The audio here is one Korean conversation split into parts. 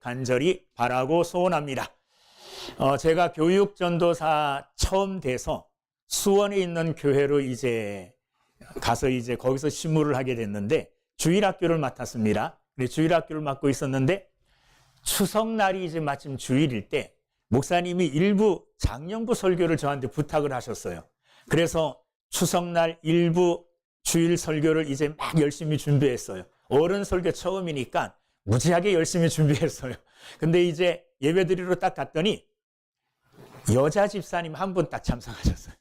간절히 바라고 소원합니다. 제가 교육전도사 처음 돼서 수원에 있는 교회로 이제 가서 이제 거기서 신무를 하게 됐는데 주일학교를 맡았습니다. 주일학교를 맡고 있었는데 추석날이 이제 마침 주일일 때 목사님이 일부 장년부 설교를 저한테 부탁을 하셨어요. 그래서 추석날 일부 주일 설교를 이제 막 열심히 준비했어요. 어른 설교 처음이니까 무지하게 열심히 준비했어요. 근데 이제 예배드리러 딱 갔더니 여자 집사님 한 분 딱 참석하셨어요.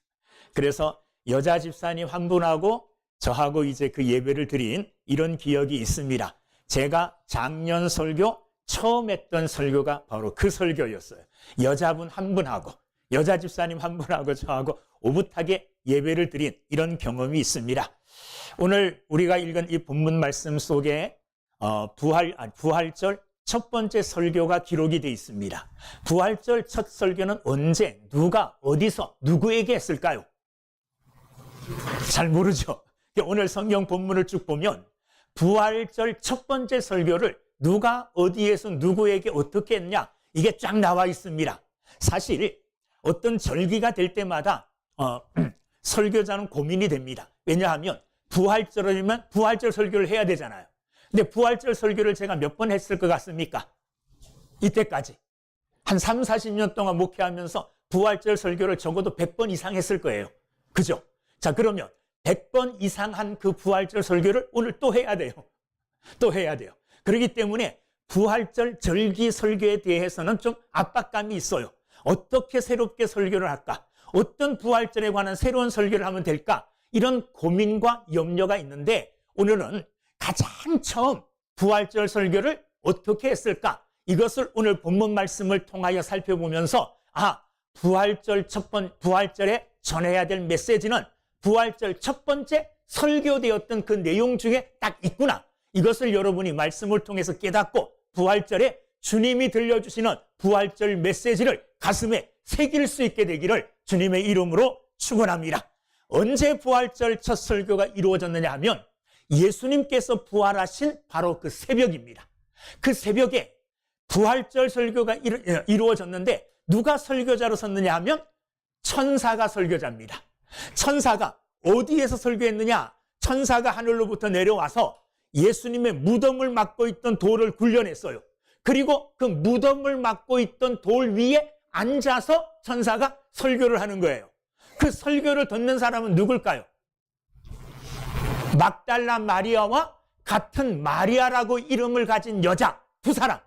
그래서 여자 집사님 한 분하고 저하고 이제 그 예배를 드린 이런 기억이 있습니다. 제가 작년 설교 처음 했던 설교가 바로 그 설교였어요. 여자분 한 분하고 여자 집사님 한 분하고 저하고 오붓하게 예배를 드린 이런 경험이 있습니다. 오늘 우리가 읽은 이 본문 말씀 속에 부활절 첫 번째 설교가 기록이 되어 있습니다. 부활절 첫 설교는 언제, 누가, 어디서, 누구에게 했을까요? 잘 모르죠. 오늘 성경 본문을 쭉 보면 부활절 첫 번째 설교를 누가, 어디에서, 누구에게 어떻게 했냐, 이게 쫙 나와 있습니다. 사실 어떤 절기가 될 때마다 설교자는 고민이 됩니다. 왜냐하면 부활절이면 부활절 설교를 해야 되잖아요. 근데 부활절 설교를 제가 몇 번 했을 것 같습니까? 이때까지 한 3, 40년 동안 목회하면서 부활절 설교를 적어도 100번 이상 했을 거예요. 그죠? 자, 그러면 100번 이상 한 그 부활절 설교를 오늘 또 해야 돼요. 또 해야 돼요. 그렇기 때문에 부활절 절기 설교에 대해서는 좀 압박감이 있어요. 어떻게 새롭게 설교를 할까? 어떤 부활절에 관한 새로운 설교를 하면 될까? 이런 고민과 염려가 있는데 오늘은 가장 처음 부활절 설교를 어떻게 했을까? 이것을 오늘 본문 말씀을 통하여 살펴보면서 부활절에 전해야 될 메시지는 부활절 첫 번째 설교되었던 그 내용 중에 딱 있구나. 이것을 여러분이 말씀을 통해서 깨닫고 부활절에 주님이 들려주시는 부활절 메시지를 가슴에 새길 수 있게 되기를 주님의 이름으로 축원합니다. 언제 부활절 첫 설교가 이루어졌느냐 하면 예수님께서 부활하신 바로 그 새벽입니다. 그 새벽에 부활절 설교가 이루어졌는데 누가 설교자로 섰느냐 하면 천사가 설교자입니다. 천사가 어디에서 설교했느냐? 천사가 하늘로부터 내려와서 예수님의 무덤을 막고 있던 돌을 굴려냈어요. 그리고 그 무덤을 막고 있던 돌 위에 앉아서 천사가 설교를 하는 거예요. 그 설교를 듣는 사람은 누굴까요? 막달라 마리아와 같은 마리아라고 이름을 가진 여자 두 사람.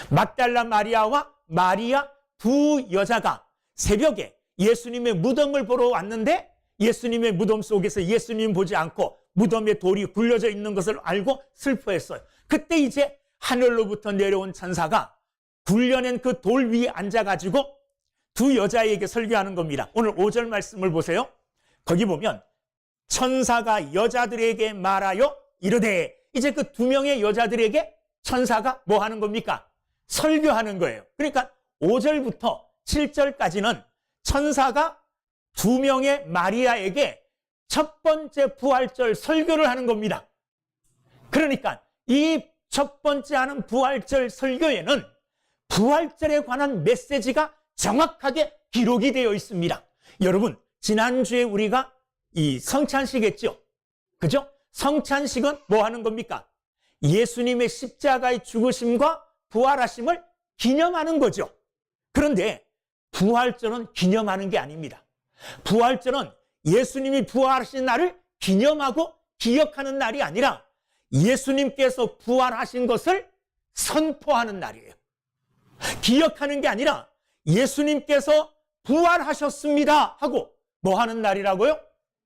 막달라 마리아와 마리아 두 여자가 새벽에 예수님의 무덤을 보러 왔는데 예수님의 무덤 속에서 예수님 보지 않고 무덤에 돌이 굴려져 있는 것을 알고 슬퍼했어요. 그때 이제 하늘로부터 내려온 천사가 굴려낸 그 돌 위에 앉아가지고 두 여자에게 설교하는 겁니다. 오늘 5절 말씀을 보세요. 거기 보면 천사가 여자들에게 말하여 이르되, 이제 그 두 명의 여자들에게 천사가 뭐 하는 겁니까? 설교하는 거예요. 그러니까 5절부터 7절까지는 천사가 두 명의 마리아에게 첫 번째 부활절 설교를 하는 겁니다. 그러니까 이 첫 번째 하는 부활절 설교에는 부활절에 관한 메시지가 정확하게 기록이 되어 있습니다. 여러분, 지난주에 우리가 이 성찬식 했죠? 그죠? 성찬식은 뭐 하는 겁니까? 예수님의 십자가의 죽으심과 부활하심을 기념하는 거죠. 그런데 부활절은 기념하는 게 아닙니다. 부활절은 예수님이 부활하신 날을 기념하고 기억하는 날이 아니라 예수님께서 부활하신 것을 선포하는 날이에요. 기억하는 게 아니라 예수님께서 부활하셨습니다 하고 뭐 하는 날이라고요?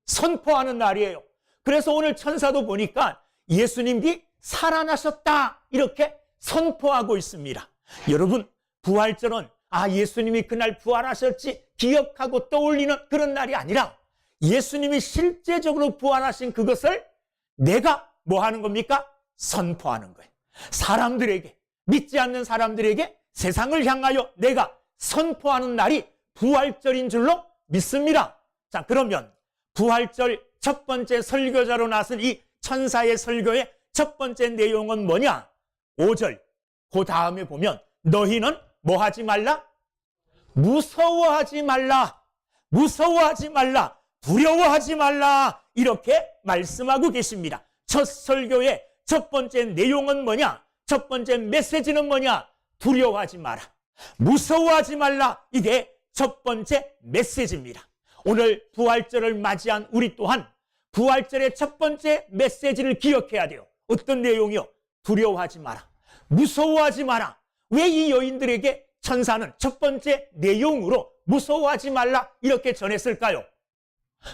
선포하는 날이에요. 그래서 오늘 천사도 보니까 예수님이 살아나셨다 이렇게 선포하고 있습니다. 여러분, 부활절은 예수님이 그날 부활하셨지 기억하고 떠올리는 그런 날이 아니라 예수님이 실제적으로 부활하신 그것을 내가 뭐 하는 겁니까? 선포하는 거예요. 사람들에게, 믿지 않는 사람들에게 세상을 향하여 내가 선포하는 날이 부활절인 줄로 믿습니다. 자, 그러면 부활절 첫 번째 설교자로 나선 이 천사의 설교의 첫 번째 내용은 뭐냐? 5절 그 다음에 보면 너희는 뭐 하지 말라? 무서워하지 말라. 무서워하지 말라. 두려워하지 말라. 이렇게 말씀하고 계십니다. 첫 설교의 첫 번째 내용은 뭐냐? 첫 번째 메시지는 뭐냐? 두려워하지 마라. 무서워하지 말라. 이게 첫 번째 메시지입니다. 오늘 부활절을 맞이한 우리 또한 부활절의 첫 번째 메시지를 기억해야 돼요. 어떤 내용이요? 두려워하지 마라. 무서워하지 마라. 왜 이 여인들에게 천사는 첫 번째 내용으로 무서워하지 말라 이렇게 전했을까요?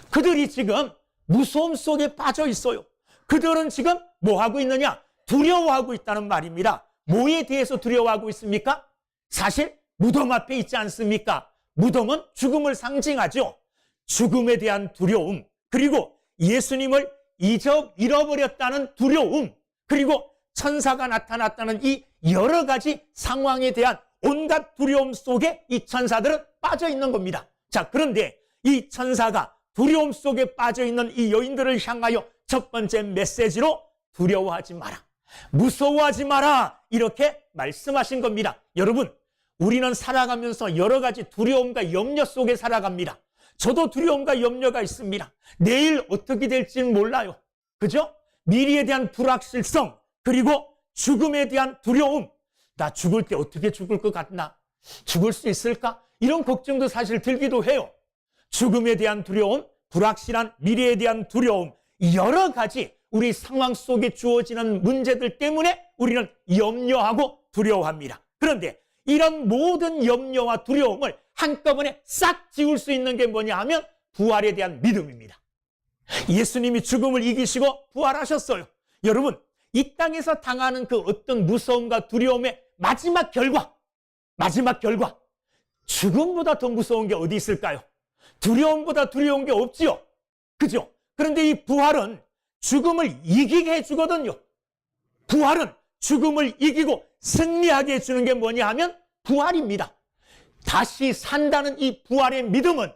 그들이 지금 무서움 속에 빠져 있어요. 그들은 지금 뭐 하고 있느냐? 두려워하고 있다는 말입니다. 뭐에 대해서 두려워하고 있습니까? 사실 무덤 앞에 있지 않습니까? 무덤은 죽음을 상징하죠. 죽음에 대한 두려움, 그리고 예수님을 잃어버렸다는 두려움, 그리고 천사가 나타났다는 이 여러 가지 상황에 대한 온갖 두려움 속에 이 천사들은 빠져 있는 겁니다. 자, 그런데 이 천사가 두려움 속에 빠져 있는 이 여인들을 향하여 첫 번째 메시지로 두려워하지 마라. 무서워하지 마라. 이렇게 말씀하신 겁니다. 여러분, 우리는 살아가면서 여러 가지 두려움과 염려 속에 살아갑니다. 저도 두려움과 염려가 있습니다. 내일 어떻게 될지는 몰라요. 그죠? 미래에 대한 불확실성, 그리고 죽음에 대한 두려움. 나 죽을 때 어떻게 죽을 것 같나? 죽을 수 있을까? 이런 걱정도 사실 들기도 해요. 죽음에 대한 두려움, 불확실한 미래에 대한 두려움, 여러 가지 우리 상황 속에 주어지는 문제들 때문에 우리는 염려하고 두려워합니다. 그런데 이런 모든 염려와 두려움을 한꺼번에 싹 지울 수 있는 게 뭐냐 하면 부활에 대한 믿음입니다. 예수님이 죽음을 이기시고 부활하셨어요. 여러분, 이 땅에서 당하는 그 어떤 무서움과 두려움의 마지막 결과, 죽음보다 더 무서운 게 어디 있을까요? 두려움보다 두려운 게 없지요. 그죠? 그런데 이 부활은 죽음을 이기게 해주거든요. 부활은 죽음을 이기고 승리하게 해주는 게 뭐냐 하면 부활입니다. 다시 산다는 이 부활의 믿음은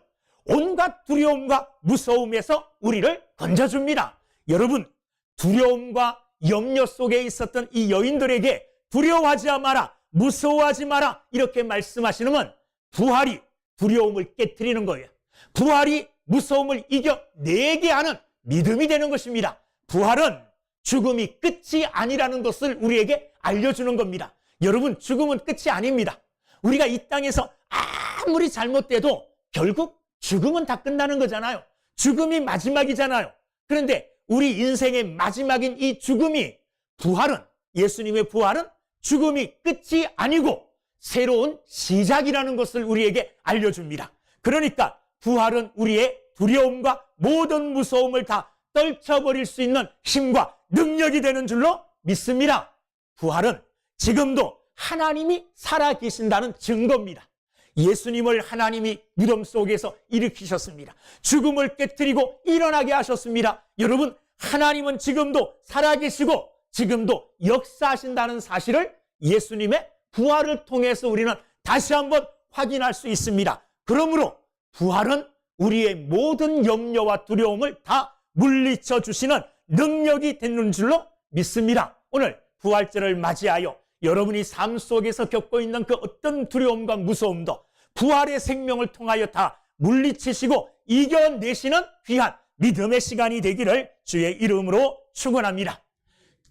온갖 두려움과 무서움에서 우리를 건져줍니다. 여러분, 두려움과 염려 속에 있었던 이 여인들에게 두려워하지 마라, 무서워하지 마라 이렇게 말씀하시는 부활이 두려움을 깨트리는 거예요. 부활이 무서움을 이겨내게 하는 믿음이 되는 것입니다. 부활은 죽음이 끝이 아니라는 것을 우리에게 알려주는 겁니다. 여러분, 죽음은 끝이 아닙니다. 우리가 이 땅에서 아무리 잘못돼도 결국 죽음은 다 끝나는 거잖아요. 죽음이 마지막이잖아요. 그런데 우리 인생의 마지막인 이 죽음이, 부활은, 예수님의 부활은 죽음이 끝이 아니고 새로운 시작이라는 것을 우리에게 알려줍니다. 그러니까 부활은 우리의 두려움과 모든 무서움을 다 떨쳐버릴 수 있는 힘과 능력이 되는 줄로 믿습니다. 부활은 지금도 하나님이 살아계신다는 증거입니다. 예수님을 하나님이 무덤 속에서 일으키셨습니다. 죽음을 깨뜨리고 일어나게 하셨습니다. 여러분, 하나님은 지금도 살아계시고 지금도 역사하신다는 사실을 예수님의 부활을 통해서 우리는 다시 한번 확인할 수 있습니다. 그러므로 부활은 우리의 모든 염려와 두려움을 다 물리쳐 주시는 능력이 되는 줄로 믿습니다. 오늘 부활절을 맞이하여 여러분이 삶 속에서 겪고 있는 그 어떤 두려움과 무서움도 부활의 생명을 통하여 다 물리치시고 이겨내시는 귀한 믿음의 시간이 되기를 주의 이름으로 축원합니다.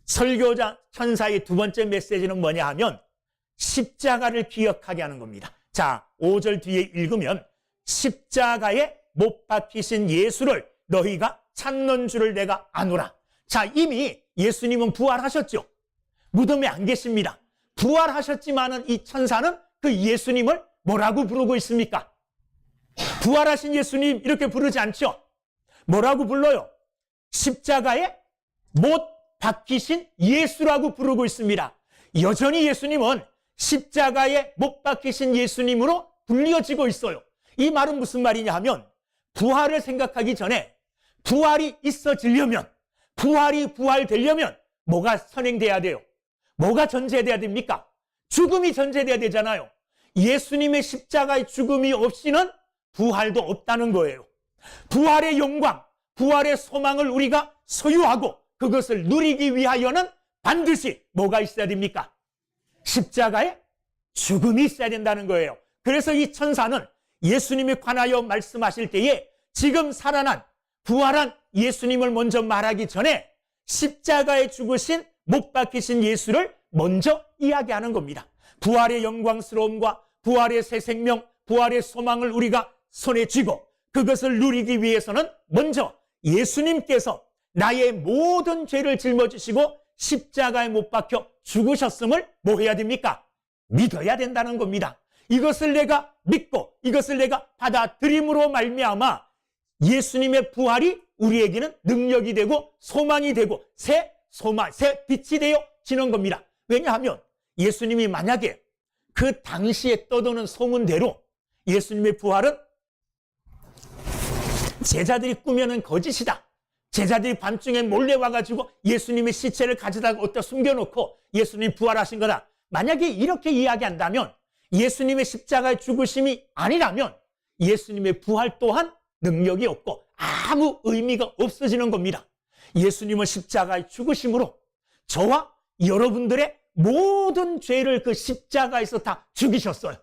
설교자 천사의 두 번째 메시지는 뭐냐 하면 십자가를 기억하게 하는 겁니다. 자, 5절 뒤에 읽으면 십자가에 못 박히신 예수를 너희가 찾는 줄을 내가 아노라. 자, 이미 예수님은 부활하셨죠. 무덤에 안 계십니다. 부활하셨지만은 이 천사는 그 예수님을 뭐라고 부르고 있습니까? 부활하신 예수님 이렇게 부르지 않죠. 뭐라고 불러요? 십자가에 못 박히신 예수라고 부르고 있습니다. 여전히 예수님은 십자가에 못 박히신 예수님으로 불려지고 있어요. 이 말은 무슨 말이냐 하면 부활을 생각하기 전에 부활이 있어지려면, 부활이 부활되려면 뭐가 선행돼야 돼요? 뭐가 전제돼야 됩니까? 죽음이 전제돼야 되잖아요. 예수님의 십자가의 죽음이 없이는 부활도 없다는 거예요. 부활의 영광, 부활의 소망을 우리가 소유하고 그것을 누리기 위하여는 반드시 뭐가 있어야 됩니까? 십자가에 죽음이 있어야 된다는 거예요. 그래서 이 천사는 예수님에 관하여 말씀하실 때에 지금 살아난 부활한 예수님을 먼저 말하기 전에 십자가에 죽으신 못 박히신 예수를 먼저 이야기하는 겁니다. 부활의 영광스러움과 부활의 새 생명, 부활의 소망을 우리가 손에 쥐고 그것을 누리기 위해서는 먼저 예수님께서 나의 모든 죄를 짊어지시고 십자가에 못 박혀 죽으셨음을 뭐 해야 됩니까? 믿어야 된다는 겁니다. 이것을 내가 믿고 이것을 내가 받아들임으로 말미암아 예수님의 부활이 우리에게는 능력이 되고 소망이 되고 새 소망, 새 빛이 되어지는 겁니다. 왜냐하면 예수님이 만약에 그 당시에 떠도는 소문대로 예수님의 부활은 제자들이 꾸며낸 거짓이다. 제자들이 밤중에 몰래 와가지고 예수님의 시체를 가져다가 어디다 숨겨놓고 예수님 부활하신 거다. 만약에 이렇게 이야기한다면 예수님의 십자가의 죽으심이 아니라면 예수님의 부활 또한 능력이 없고 아무 의미가 없어지는 겁니다. 예수님은 십자가의 죽으심으로 저와 여러분들의 모든 죄를 그 십자가에서 다 죽이셨어요.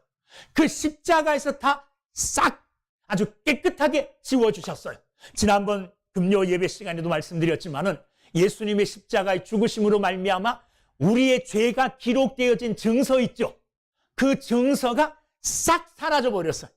그 십자가에서 다 싹 아주 깨끗하게 지워주셨어요. 지난번 금요 예배 시간에도 말씀드렸지만은 예수님의 십자가의 죽으심으로 말미암아 우리의 죄가 기록되어진 증서 있죠. 그 증서가 싹 사라져 버렸어요.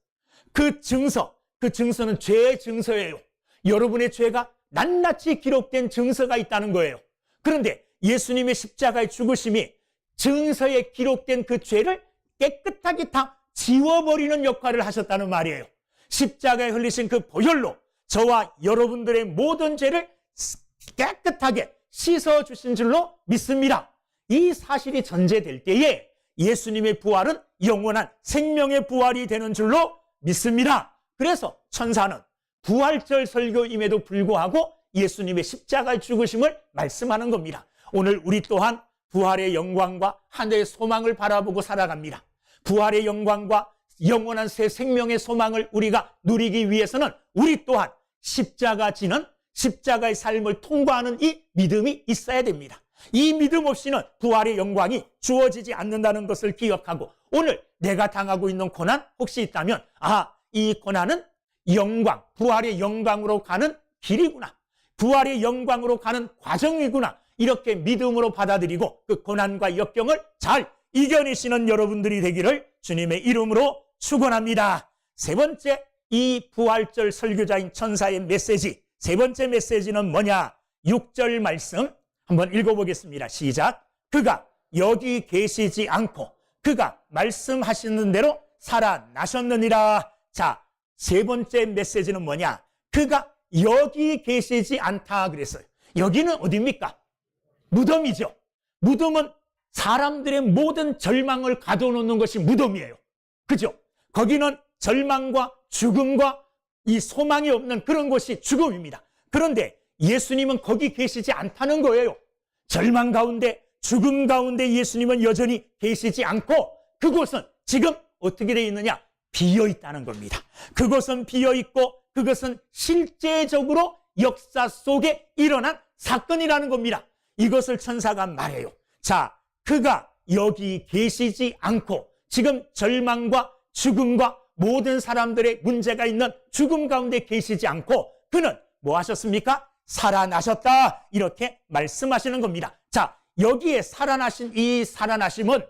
그 증서는 죄의 증서예요. 여러분의 죄가 낱낱이 기록된 증서가 있다는 거예요. 그런데 예수님의 십자가의 죽으심이 증서에 기록된 그 죄를 깨끗하게 다 지워버리는 역할을 하셨다는 말이에요. 십자가에 흘리신 그 보혈로 저와 여러분들의 모든 죄를 깨끗하게 씻어주신 줄로 믿습니다. 이 사실이 전제될 때에 예수님의 부활은 영원한 생명의 부활이 되는 줄로 믿습니다. 그래서 천사는 부활절 설교임에도 불구하고 예수님의 십자가의 죽으심을 말씀하는 겁니다. 오늘 우리 또한 부활의 영광과 하늘의 소망을 바라보고 살아갑니다. 부활의 영광과 영원한 새 생명의 소망을 우리가 누리기 위해서는 우리 또한 십자가 지는 십자가의 삶을 통과하는 이 믿음이 있어야 됩니다. 이 믿음 없이는 부활의 영광이 주어지지 않는다는 것을 기억하고 오늘 내가 당하고 있는 고난 혹시 있다면 이 고난은 영광, 부활의 영광으로 가는 길이구나. 부활의 영광으로 가는 과정이구나. 이렇게 믿음으로 받아들이고 그 고난과 역경을 잘 이겨내시는 여러분들이 되기를 주님의 이름으로 축원합니다. 세 번째, 이 부활절 설교자인 천사의 메시지, 세 번째 메시지는 뭐냐? 6절 말씀 한번 읽어보겠습니다. 시작. 그가 여기 계시지 않고 그가 말씀하시는 대로 살아나셨느니라. 자, 세 번째 메시지는 뭐냐? 그가 여기 계시지 않다 그랬어요. 여기는 어디입니까? 무덤이죠. 무덤은 사람들의 모든 절망을 가둬놓는 것이 무덤이에요. 그죠? 거기는 절망과 죽음과 이 소망이 없는 그런 곳이 죽음입니다. 그런데 예수님은 거기 계시지 않다는 거예요. 절망 가운데, 죽음 가운데 예수님은 여전히 계시지 않고 그곳은 지금 어떻게 되어 있느냐? 비어 있다는 겁니다. 그곳은 비어 있고 그것은 실제적으로 역사 속에 일어난 사건이라는 겁니다. 이것을 천사가 말해요. 자, 그가 여기 계시지 않고 지금 절망과 죽음과 모든 사람들의 문제가 있는 죽음 가운데 계시지 않고 그는 뭐 하셨습니까? 살아나셨다. 이렇게 말씀하시는 겁니다. 자, 여기에 살아나신 이 살아나심은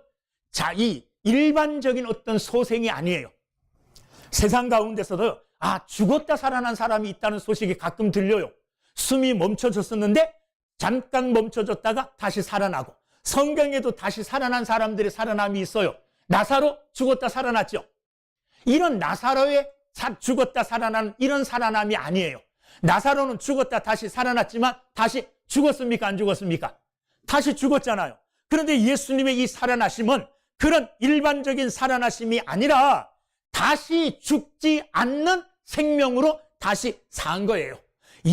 자, 이 일반적인 어떤 소생이 아니에요. 세상 가운데서도 죽었다 살아난 사람이 있다는 소식이 가끔 들려요. 숨이 멈춰졌었는데 잠깐 멈춰졌다가 다시 살아나고 성경에도 다시 살아난 사람들의 살아남이 있어요. 나사로 죽었다 살아났죠. 이런 나사로의 죽었다 살아난 이런 살아남이 아니에요. 나사로는 죽었다 다시 살아났지만 다시 죽었습니까? 안 죽었습니까? 다시 죽었잖아요. 그런데 예수님의 이 살아나심은 그런 일반적인 살아나심이 아니라 다시 죽지 않는 생명으로 다시 산 거예요.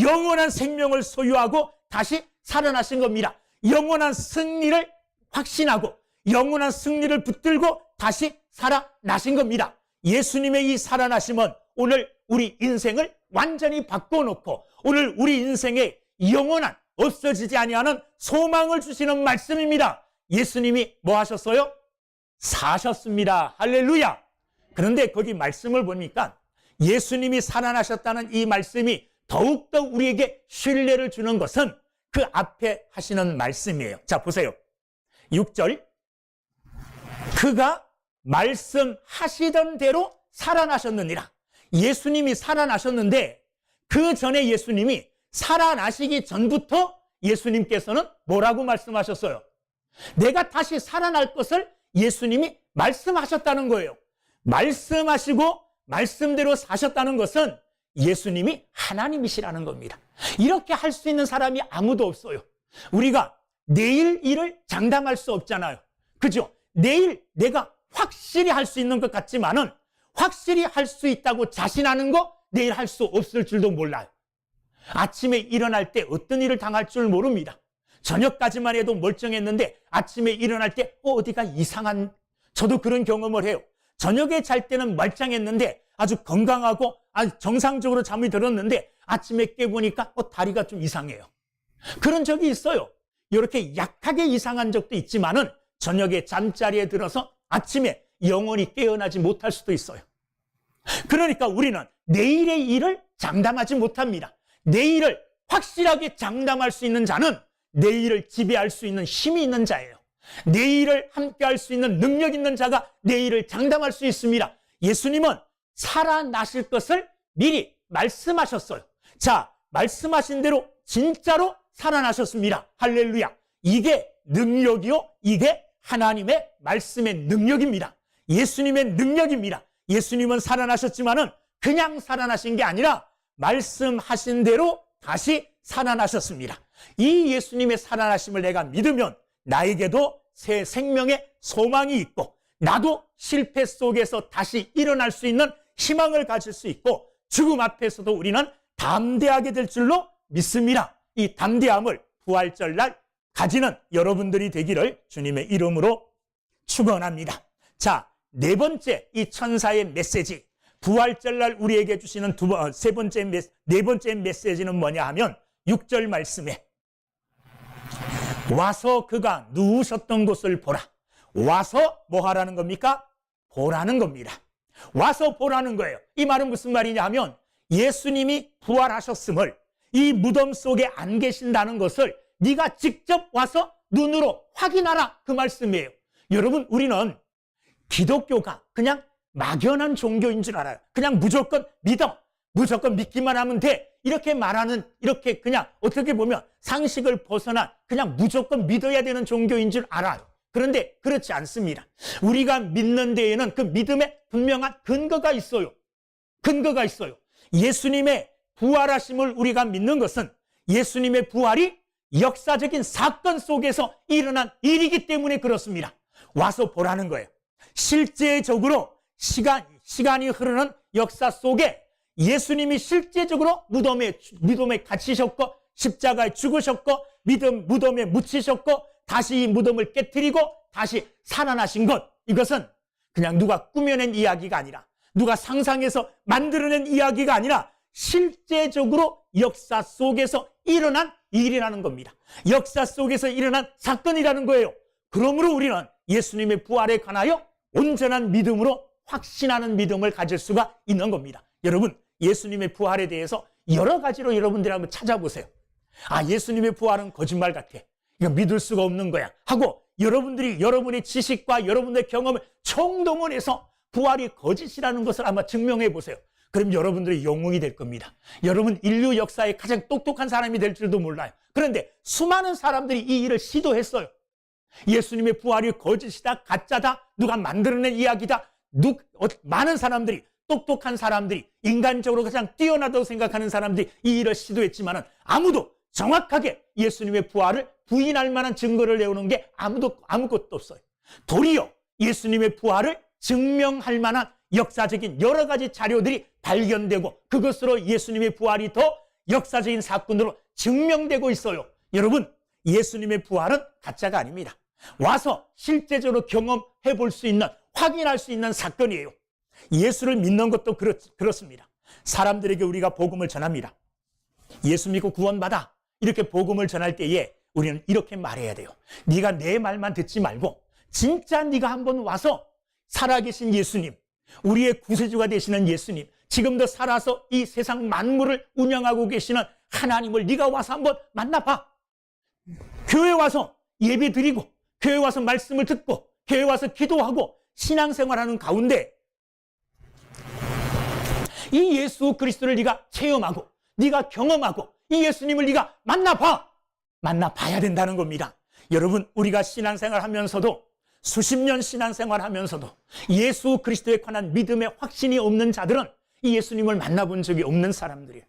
영원한 생명을 소유하고 다시 살아나신 겁니다. 영원한 승리를 확신하고 영원한 승리를 붙들고 다시 살아나신 겁니다. 예수님의 이 살아나심은 오늘 우리 인생을 완전히 바꿔놓고 오늘 우리 인생에 영원한 없어지지 아니하는 소망을 주시는 말씀입니다. 예수님이 뭐 하셨어요? 사셨습니다. 할렐루야. 그런데 거기 말씀을 보니까 예수님이 살아나셨다는 이 말씀이 더욱더 우리에게 신뢰를 주는 것은 그 앞에 하시는 말씀이에요. 자, 보세요. 6절. 그가 말씀하시던 대로 살아나셨느니라. 예수님이 살아나셨는데 그 전에 예수님이 살아나시기 전부터 예수님께서는 뭐라고 말씀하셨어요? 내가 다시 살아날 것을 예수님이 말씀하셨다는 거예요. 말씀하시고 말씀대로 사셨다는 것은 예수님이 하나님이시라는 겁니다. 이렇게 할 수 있는 사람이 아무도 없어요. 우리가 내일 일을 장담할 수 없잖아요. 그죠? 내일 내가 확실히 할 수 있는 것 같지만은 확실히 할 수 있다고 자신하는 거 내일 할 수 없을 줄도 몰라요. 아침에 일어날 때 어떤 일을 당할 줄 모릅니다. 저녁까지만 해도 멀쩡했는데 아침에 일어날 때 어디가 이상한, 저도 그런 경험을 해요. 저녁에 잘 때는 말짱했는데 아주 건강하고 아주 정상적으로 잠이 들었는데 아침에 깨보니까 다리가 좀 이상해요. 그런 적이 있어요. 이렇게 약하게 이상한 적도 있지만은 저녁에 잠자리에 들어서 아침에 영원히 깨어나지 못할 수도 있어요. 그러니까 우리는 내일의 일을 장담하지 못합니다. 내일을 확실하게 장담할 수 있는 자는 내일을 지배할 수 있는 힘이 있는 자예요. 내일을 함께할 수 있는 능력 있는 자가 내일을 장담할 수 있습니다. 예수님은 살아나실 것을 미리 말씀하셨어요. 자, 말씀하신 대로 진짜로 살아나셨습니다. 할렐루야. 이게 능력이요, 이게 하나님의 말씀의 능력입니다. 예수님의 능력입니다. 예수님은 살아나셨지만은 그냥 살아나신 게 아니라 말씀하신 대로 다시 살아나셨습니다. 이 예수님의 살아나심을 내가 믿으면 나에게도 새 생명의 소망이 있고 나도 실패 속에서 다시 일어날 수 있는 희망을 가질 수 있고 죽음 앞에서도 우리는 담대하게 될 줄로 믿습니다. 이 담대함을 부활절날 가지는 여러분들이 되기를 주님의 이름으로 축원합니다. 자, 네 번째 이 천사의 메시지, 부활절날 우리에게 주시는 네 번째 메시지는 뭐냐 하면 6절 말씀에 와서 그가 누우셨던 곳을 보라. 와서 뭐 하라는 겁니까? 보라는 겁니다. 와서 보라는 거예요. 이 말은 무슨 말이냐 하면 예수님이 부활하셨음을, 이 무덤 속에 안 계신다는 것을 네가 직접 와서 눈으로 확인하라, 그 말씀이에요. 여러분, 우리는 기독교가 그냥 막연한 종교인 줄 알아요. 그냥 무조건 믿어, 무조건 믿기만 하면 돼, 이렇게 말하는, 이렇게 그냥 어떻게 보면 상식을 벗어난 그냥 무조건 믿어야 되는 종교인 줄 알아요. 그런데 그렇지 않습니다. 우리가 믿는 데에는 그 믿음에 분명한 근거가 있어요. 근거가 있어요. 예수님의 부활하심을 우리가 믿는 것은 예수님의 부활이 역사적인 사건 속에서 일어난 일이기 때문에 그렇습니다. 와서 보라는 거예요. 실제적으로 시간이 흐르는 역사 속에 예수님이 실제적으로 무덤에 갇히셨고 십자가에 죽으셨고 무덤에 묻히셨고 다시 이 무덤을 깨트리고 다시 살아나신 것, 이것은 그냥 누가 꾸며낸 이야기가 아니라, 누가 상상해서 만들어낸 이야기가 아니라 실제적으로 역사 속에서 일어난 일이라는 겁니다. 역사 속에서 일어난 사건이라는 거예요. 그러므로 우리는 예수님의 부활에 관하여 온전한 믿음으로 확신하는 믿음을 가질 수가 있는 겁니다. 여러분, 예수님의 부활에 대해서 여러 가지로 여러분들이 한번 찾아보세요. 아, 예수님의 부활은 거짓말 같아, 이거 믿을 수가 없는 거야 하고 여러분들이 여러분의 지식과 여러분의 경험을 총동원해서 부활이 거짓이라는 것을 아마 증명해 보세요. 그럼 여러분들이 영웅이 될 겁니다. 여러분, 인류 역사의 가장 똑똑한 사람이 될 줄도 몰라요. 그런데 수많은 사람들이 이 일을 시도했어요. 예수님의 부활이 거짓이다, 가짜다, 누가 만들어낸 이야기다, 많은 사람들이, 똑똑한 사람들이, 인간적으로 가장 뛰어나다고 생각하는 사람들이 이 일을 시도했지만 아무도 정확하게 예수님의 부활을 부인할 만한 증거를 내오는 게 아무것도 없어요. 도리어 예수님의 부활을 증명할 만한 역사적인 여러 가지 자료들이 발견되고 그것으로 예수님의 부활이 더 역사적인 사건으로 증명되고 있어요. 여러분, 예수님의 부활은 가짜가 아닙니다. 와서 실제적으로 경험해 볼 수 있는, 확인할 수 있는 사건이에요. 예수를 믿는 것도 그렇습니다. 사람들에게 우리가 복음을 전합니다. 예수 믿고 구원받아, 이렇게 복음을 전할 때에 우리는 이렇게 말해야 돼요. 네가 내 말만 듣지 말고 진짜 네가 한번 와서 살아계신 예수님, 우리의 구세주가 되시는 예수님, 지금도 살아서 이 세상 만물을 운영하고 계시는 하나님을 네가 와서 한번 만나봐. 교회 와서 예배 드리고, 교회 와서 말씀을 듣고, 교회 와서 기도하고 신앙생활하는 가운데 이 예수 그리스도를 네가 체험하고, 네가 경험하고, 이 예수님을 네가 만나봐야 된다는 겁니다. 여러분, 우리가 신앙생활 하면서도, 수십 년 신앙생활 하면서도 예수 그리스도에 관한 믿음의 확신이 없는 자들은 이 예수님을 만나본 적이 없는 사람들이에요.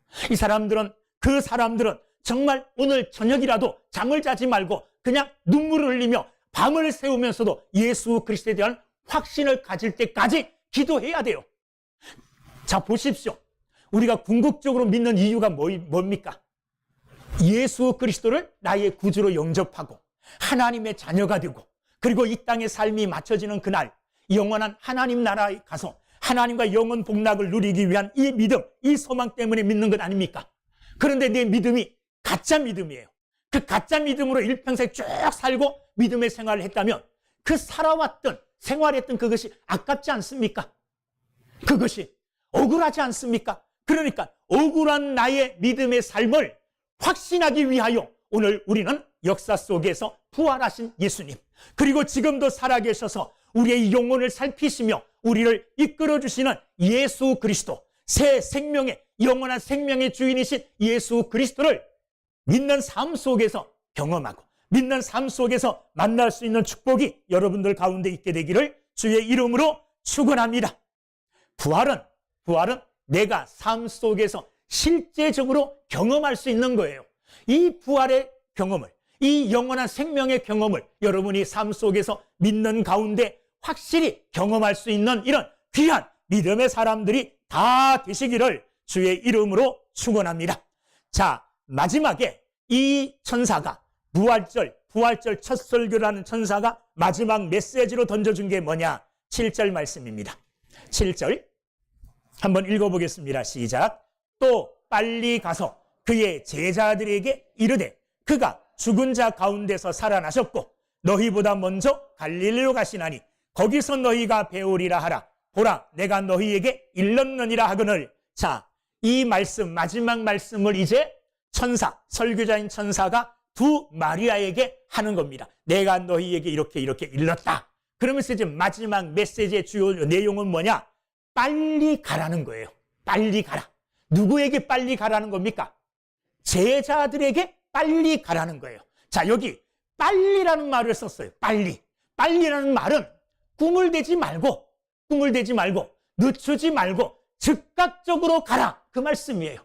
그 사람들은 정말 오늘 저녁이라도 잠을 자지 말고 그냥 눈물을 흘리며 밤을 새우면서도 예수 그리스도에 대한 확신을 가질 때까지 기도해야 돼요. 자, 보십시오. 우리가 궁극적으로 믿는 이유가 뭡니까? 예수 그리스도를 나의 구주로 영접하고 하나님의 자녀가 되고, 그리고 이 땅의 삶이 맞춰지는 그날 영원한 하나님 나라에 가서 하나님과 영원 복락을 누리기 위한 이 믿음, 이 소망 때문에 믿는 것 아닙니까? 그런데 내 믿음이 가짜 믿음이에요. 그 가짜 믿음으로 일평생 쭉 살고 믿음의 생활을 했다면 그 살아왔던, 생활했던 그것이 아깝지 않습니까? 그것이 억울하지 않습니까? 그러니까 억울한 나의 믿음의 삶을 확신하기 위하여 오늘 우리는 역사 속에서 부활하신 예수님, 그리고 지금도 살아계셔서 우리의 영혼을 살피시며 우리를 이끌어주시는 예수 그리스도, 새 생명의, 영원한 생명의 주인이신 예수 그리스도를 믿는 삶 속에서 경험하고 믿는 삶 속에서 만날 수 있는 축복이 여러분들 가운데 있게 되기를 주의 이름으로 축원합니다. 부활은 내가 삶 속에서 실제적으로 경험할 수 있는 거예요. 이 부활의 경험을, 이 영원한 생명의 경험을 여러분이 삶 속에서 믿는 가운데 확실히 경험할 수 있는 이런 귀한 믿음의 사람들이 다 되시기를 주의 이름으로 축원합니다. 자, 마지막에 이 천사가 부활절 첫 설교라는 천사가 마지막 메시지로 던져준 게 뭐냐? 7절 말씀입니다. 7절 한번 읽어보겠습니다. 시작. 또 빨리 가서 그의 제자들에게 이르되 그가 죽은 자 가운데서 살아나셨고 너희보다 먼저 갈릴리로 가시나니 거기서 너희가 배우리라 하라. 보라, 내가 너희에게 일렀느니라 하거늘. 자, 이 말씀, 마지막 말씀을 이제 설교자인 천사가 두 마리아에게 하는 겁니다. 내가 너희에게 이렇게 일렀다. 그러면서 이제 마지막 메시지의 주요 내용은 뭐냐? 빨리 가라는 거예요. 빨리 가라. 누구에게 빨리 가라는 겁니까? 제자들에게 빨리 가라는 거예요. 자, 여기 빨리라는 말을 썼어요. 빨리라는 말은 꿈을 대지 말고 늦추지 말고 즉각적으로 가라, 그 말씀이에요.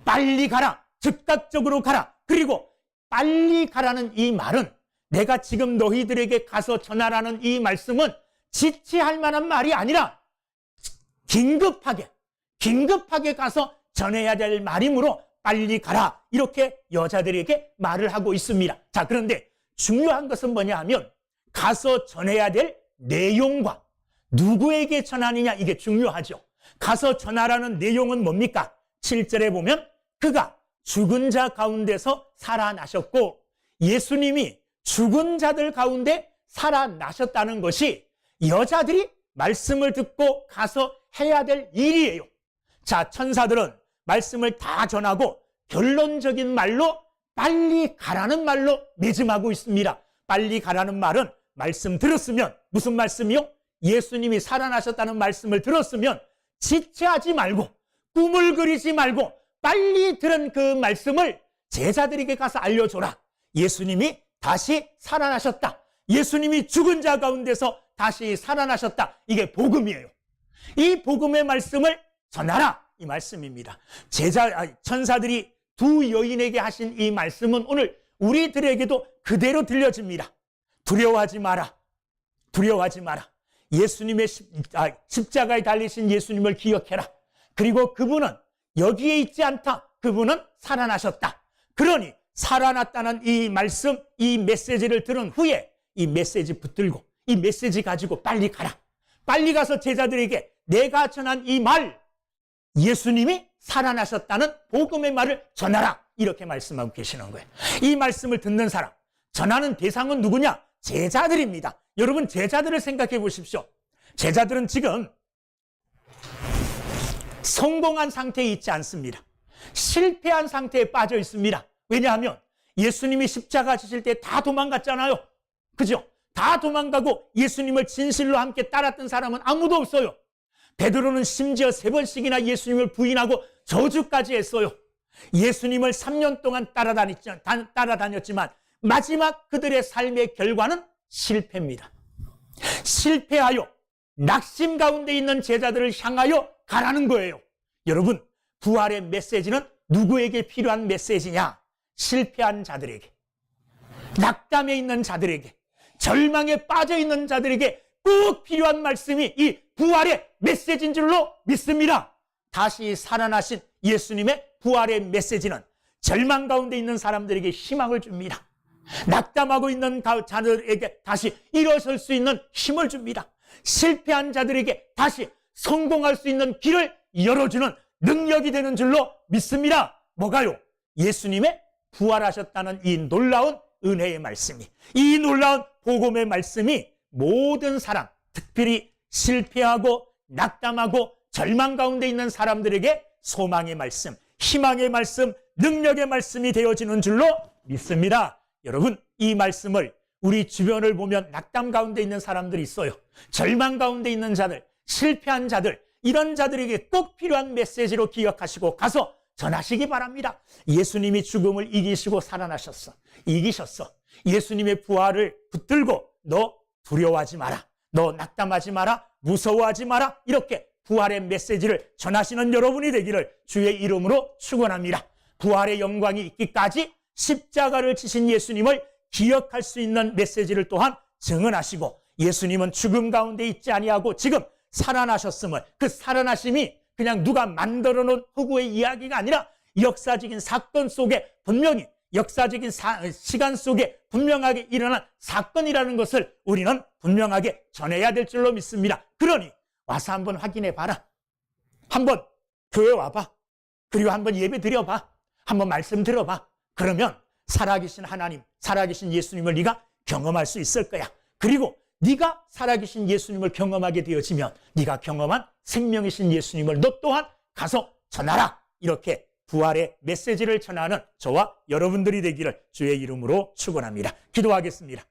빨리 가라, 즉각적으로 가라. 그리고 빨리 가라는 이 말은, 내가 지금 너희들에게 가서 전하라는 이 말씀은 지체할 만한 말이 아니라 긴급하게 가서 전해야 될 말이므로 빨리 가라, 이렇게 여자들에게 말을 하고 있습니다. 자, 그런데 중요한 것은 뭐냐 하면 가서 전해야 될 내용과 누구에게 전하느냐, 이게 중요하죠. 가서 전하라는 내용은 뭡니까? 7절에 보면 그가 죽은 자 가운데서 살아나셨고, 예수님이 죽은 자들 가운데 살아나셨다는 것이 여자들이 말씀을 듣고 가서 해야 될 일이에요. 자, 천사들은 말씀을 다 전하고 결론적인 말로 빨리 가라는 말로 매짐하고 있습니다. 빨리 가라는 말은 말씀 들었으면, 무슨 말씀이요? 예수님이 살아나셨다는 말씀을 들었으면 지체하지 말고 꿈을 그리지 말고 빨리 들은 그 말씀을 제자들에게 가서 알려줘라. 예수님이 다시 살아나셨다. 예수님이 죽은 자 가운데서 다시 살아나셨다. 이게 복음이에요. 이 복음의 말씀을 전하라, 이 말씀입니다. 천사들이 두 여인에게 하신 이 말씀은 오늘 우리들에게도 그대로 들려집니다. 두려워하지 마라. 예수님의 십자가에 달리신 예수님을 기억해라. 그리고 그분은 여기에 있지 않다. 그분은 살아나셨다. 그러니 살아났다는 이 말씀, 이 메시지를 들은 후에 이 메시지 붙들고 이 메시지 가지고 빨리 가라. 빨리 가서 제자들에게 내가 전한 이 말, 예수님이 살아나셨다는 복음의 말을 전하라, 이렇게 말씀하고 계시는 거예요. 이 말씀을 듣는 사람, 전하는 대상은 누구냐? 제자들입니다. 여러분, 제자들을 생각해 보십시오. 제자들은 지금 성공한 상태에 있지 않습니다. 실패한 상태에 빠져 있습니다. 왜냐하면 예수님이 십자가 지실 때 다 도망갔잖아요. 그죠? 다 도망가고 예수님을 진실로 함께 따랐던 사람은 아무도 없어요. 베드로는 심지어 3번씩이나 예수님을 부인하고 저주까지 했어요. 예수님을 3년 동안 따라다녔지만 마지막 그들의 삶의 결과는 실패입니다. 실패하여 낙심 가운데 있는 제자들을 향하여 가라는 거예요. 여러분, 부활의 메시지는 누구에게 필요한 메시지냐? 실패한 자들에게, 낙담에 있는 자들에게, 절망에 빠져 있는 자들에게 꼭 필요한 말씀이 이 부활의 메시지인 줄로 믿습니다. 다시 살아나신 예수님의 부활의 메시지는 절망 가운데 있는 사람들에게 희망을 줍니다. 낙담하고 있는 자들에게 다시 일어설 수 있는 힘을 줍니다. 실패한 자들에게 다시 성공할 수 있는 길을 열어주는 능력이 되는 줄로 믿습니다. 뭐가요? 예수님의 부활하셨다는 이 놀라운 은혜의 말씀이, 이 놀라운 복음의 말씀이 모든 사람, 특별히 실패하고 낙담하고 절망 가운데 있는 사람들에게 소망의 말씀, 희망의 말씀, 능력의 말씀이 되어지는 줄로 믿습니다. 여러분, 이 말씀을 우리 주변을 보면 낙담 가운데 있는 사람들이 있어요. 절망 가운데 있는 자들, 실패한 자들, 이런 자들에게 꼭 필요한 메시지로 기억하시고 가서 전하시기 바랍니다. 예수님이 죽음을 이기시고 살아나셨어. 이기셨어. 예수님의 부활을 붙들고 너 두려워하지 마라. 너 낙담하지 마라. 무서워하지 마라. 이렇게 부활의 메시지를 전하시는 여러분이 되기를 주의 이름으로 축원합니다. 부활의 영광이 있기까지 십자가를 지신 예수님을 기억할 수 있는 메시지를 또한 증언하시고, 예수님은 죽음 가운데 있지 아니하고 지금 살아나셨음을, 그 살아나심이 그냥 누가 만들어 놓은 허구의 이야기가 아니라 역사적인 사건 속에 분명히, 역사적인 시간 속에 분명하게 일어난 사건이라는 것을 우리는 분명하게 전해야 될 줄로 믿습니다. 그러니 와서 한번 확인해 봐라. 한번 교회 와봐. 그리고 한번 예배 드려봐. 한번 말씀 들어봐. 그러면 살아계신 하나님, 살아계신 예수님을 네가 경험할 수 있을 거야. 그리고 네가 살아계신 예수님을 경험하게 되어지면 네가 경험한 생명이신 예수님을 너 또한 가서 전하라. 이렇게 부활의 메시지를 전하는 저와 여러분들이 되기를 주의 이름으로 축원합니다. 기도하겠습니다.